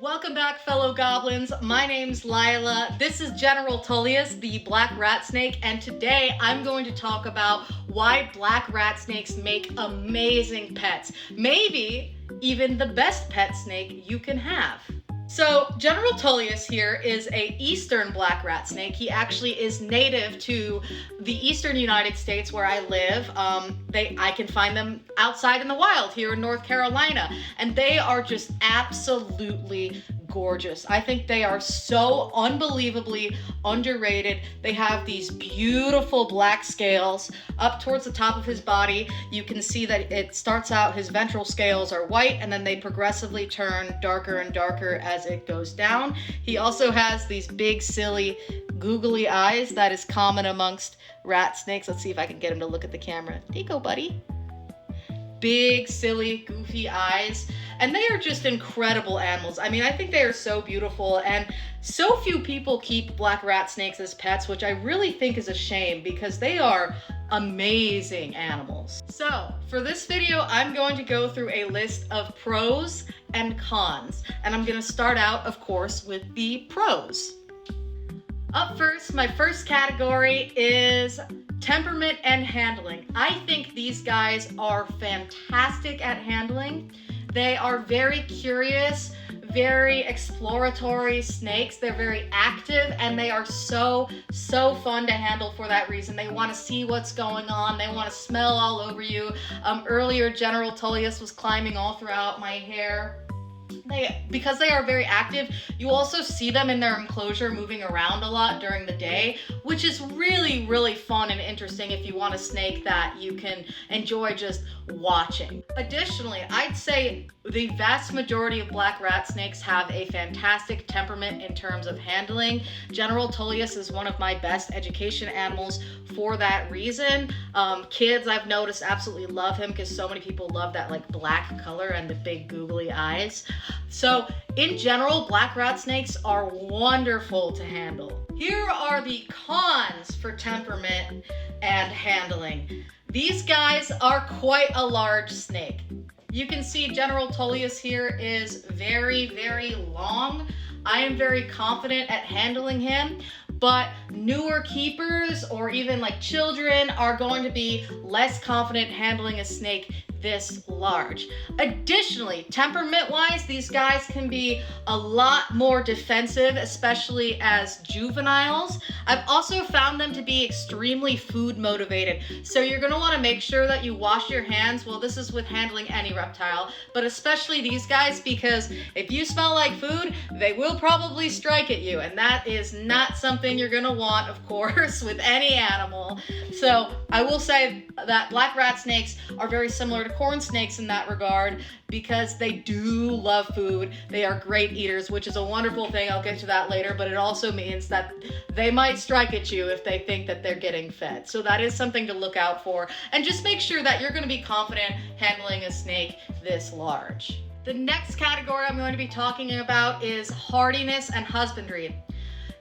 Welcome back, fellow goblins. My name's Lila. This is General Tullius, the black rat snake, and today I'm going to talk about why black rat snakes make amazing pets. Maybe even the best pet snake you can have. So General Tullius here is a eastern black rat snake. He actually is native to the eastern United States where I live. I can find them outside in the wild here in North Carolina, and they are just absolutely gorgeous. I think they are so unbelievably underrated. They have these beautiful black scales up towards the top of his body. You can see that it starts out, his ventral scales are white, and then they progressively turn darker and darker as it goes down. He also has these big, silly, googly eyes that is common amongst rat snakes. Let's see if I can get him to look at the camera. There you go, buddy. Big, silly, goofy eyes. And they are just incredible animals. I mean, I think they are so beautiful, and so few people keep black rat snakes as pets, which I really think is a shame because they are amazing animals. So for this video, I'm going to go through a list of pros and cons. And I'm gonna start out, of course, with the pros. Up first, my first category is temperament and handling. I think these guys are fantastic at handling. They are very curious, very exploratory snakes. They're very active, and they are so fun to handle for that reason. They want to see what's going on. They want to smell all over you. Earlier, General Tullius was climbing all throughout my hair. Because they are very active, you also see them in their enclosure moving around a lot during the day, which is really fun and interesting if you want a snake that you can enjoy just watching. Additionally, I'd say the vast majority of black rat snakes have a fantastic temperament in terms of handling. General Tullius is one of my best education animals for that reason. Kids, I've noticed, absolutely love him because so many people love that like black color and the big googly eyes. So in general, black rat snakes are wonderful to handle. Here are the cons for temperament and handling. These guys are quite a large snake. You can see General Tullius here is very long. I am very confident at handling him, but newer keepers or even like children are going to be less confident handling a snake this large. Additionally, temperament-wise, these guys can be a lot more defensive, especially as juveniles. I've also found them to be extremely food motivated. So you're gonna wanna make sure that you wash your hands. Well, this is with handling any reptile, but especially these guys, because if you smell like food, they will probably strike at you, and that is not something you're gonna want, of course, with any animal. So I will say that black rat snakes are very similar to corn snakes in that regard because they do love food. They are great eaters, which is a wonderful thing. I'll get to that later, but it also means that they might strike at you if they think that they're getting fed. So that is something to look out for, and just make sure that you're going to be confident handling a snake this large. The next category I'm going to be talking about is hardiness and husbandry.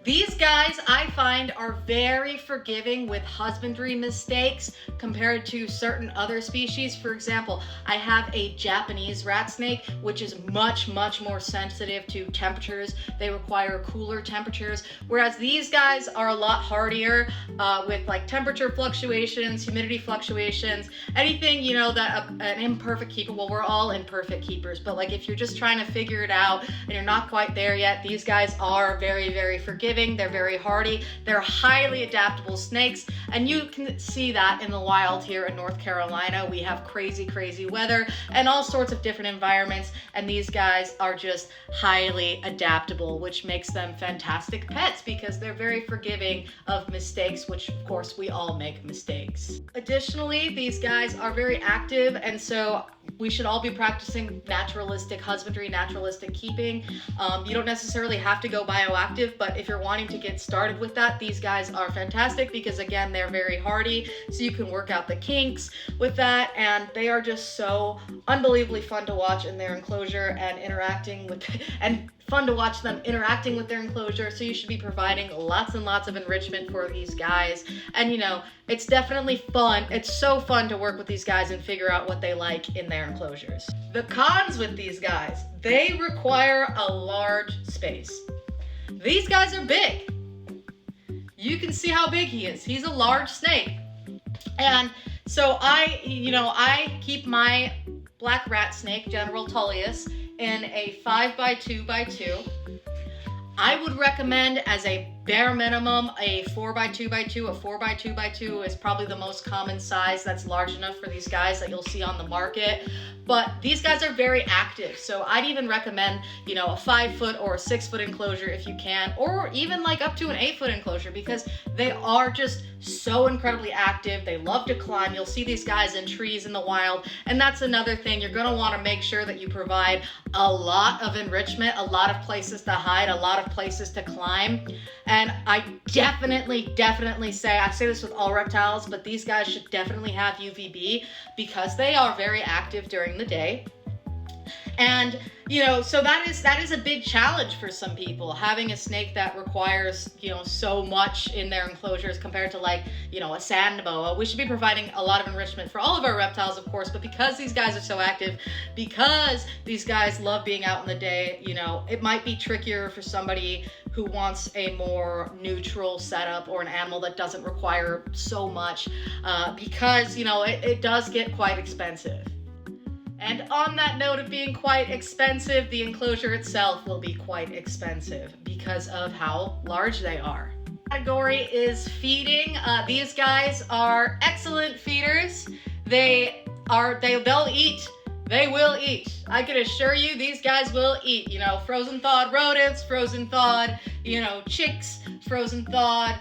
These guys, I find, are very forgiving with husbandry mistakes compared to certain other species. For example, I have a Japanese rat snake, which is much more sensitive to temperatures. They require cooler temperatures, whereas these guys are a lot hardier with like temperature fluctuations, humidity fluctuations, anything, you know, that an imperfect keeper, well, we're all imperfect keepers, but like if you're just trying to figure it out and you're not quite there yet, these guys are very forgiving. They're very hardy. They're highly adaptable snakes, and you can see that in the wild here in North Carolina. We have crazy weather and all sorts of different environments, and these guys are just highly adaptable, which makes them fantastic pets because they're very forgiving of mistakes, which of course we all make mistakes. Additionally, these guys are very active, and so we should all be practicing naturalistic husbandry, naturalistic keeping. You don't necessarily have to go bioactive, but if you're wanting to get started with that, these guys are fantastic because again, they're very hardy, so you can work out the kinks with that, and they are just so unbelievably fun to watch in their enclosure and interacting with, and fun to watch them interacting with their enclosure, so you should be providing lots and lots of enrichment for these guys. And you know, it's definitely fun. It's so fun to work with these guys and figure out what they like in their enclosures. The cons with these guys, they require a large space. These guys are big. You can see how big he is. He's a large snake. And so I keep my black rat snake, General Tullius, in a 5x2x2. I would recommend as a bare minimum a 4x2x2. A 4x2x2 is probably the most common size that's large enough for these guys that you'll see on the market. But these guys are very active, so I'd even recommend, a 5-foot or a 6-foot enclosure if you can, or even like up to an 8-foot enclosure, because they are just so incredibly active. They love to climb. You'll see these guys in trees in the wild, and that's another thing. You're going to want to make sure that you provide a lot of enrichment, a lot of places to hide, a lot of places to climb. And I definitely say, I say this with all reptiles, but these guys should definitely have UVB because they are very active during the day. And so that is a big challenge for some people, having a snake that requires so much in their enclosures compared to like a sand boa. We should be providing a lot of enrichment for all of our reptiles, of course, but because these guys are so active, because these guys love being out in the day, it might be trickier for somebody who wants a more neutral setup or an animal that doesn't require so much, because it does get quite expensive. And on that note of being quite expensive, the enclosure itself will be quite expensive because of how large they are. Category is feeding. These guys are excellent feeders. They'll eat. They will eat. I can assure you these guys will eat. Frozen thawed rodents, frozen thawed, chicks, frozen thawed,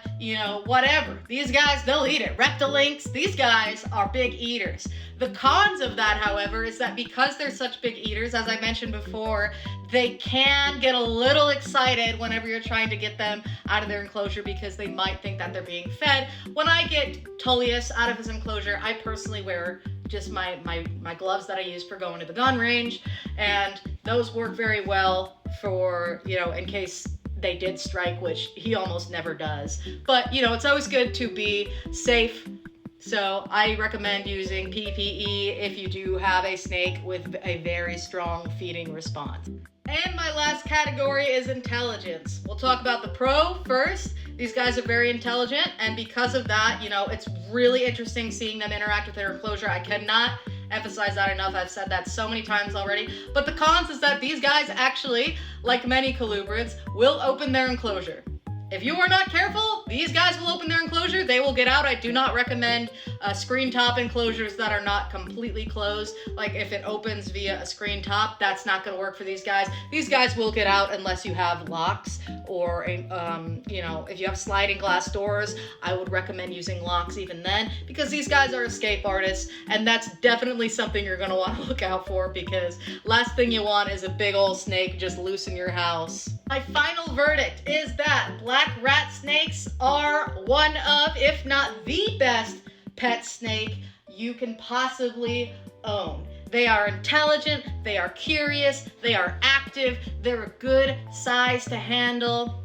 whatever. These guys, they'll eat it. Rectolynx, these guys are big eaters. The cons of that, however, is that because they're such big eaters, as I mentioned before, they can get a little excited whenever you're trying to get them out of their enclosure because they might think that they're being fed. When I get Tullius out of his enclosure, I personally wear just my gloves that I use for going to the gun range, and those work very well for, in case they did strike, which he almost never does. But, it's always good to be safe. So I recommend using PPE if you do have a snake with a very strong feeding response. And my last category is intelligence. We'll talk about the pro first. These guys are very intelligent, and because of that, it's really interesting seeing them interact with their enclosure. I cannot emphasize that enough. I've said that so many times already. But the cons is that these guys actually, like many colubrids, will open their enclosure. If you are not careful, these guys will open their enclosure. They will get out. I do not recommend screen top enclosures that are not completely closed. Like if it opens via a screen top, that's not going to work for these guys. These guys will get out unless you have locks or, if you have sliding glass doors, I would recommend using locks even then, because these guys are escape artists, and that's definitely something you're going to want to look out for, because last thing you want is a big old snake just loose in your house. My final verdict is that black rat snakes are one of, if not the best pet snake you can possibly own. They are intelligent, they are curious, they are active, they're a good size to handle,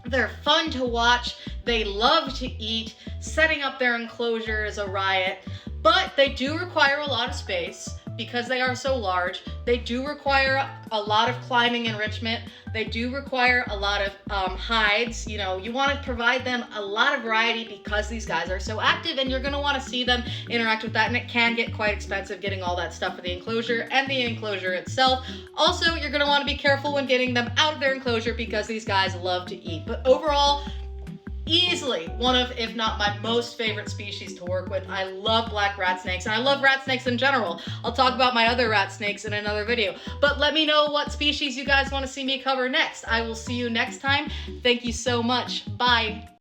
they're fun to watch, they love to eat, setting up their enclosure is a riot, but they do require a lot of space. Because they are so large, they do require a lot of climbing enrichment. They do require a lot of hides. You want to provide them a lot of variety because these guys are so active, and you're going to want to see them interact with that, and it can get quite expensive getting all that stuff for the enclosure and the enclosure itself. Also, you're going to want to be careful when getting them out of their enclosure because these guys love to eat. But overall, easily one of, if not my most favorite species to work with. I love black rat snakes, and I love rat snakes in general. I'll talk about my other rat snakes in another video, but let me know what species you guys want to see me cover next. I will see you next time. Thank you so much. Bye.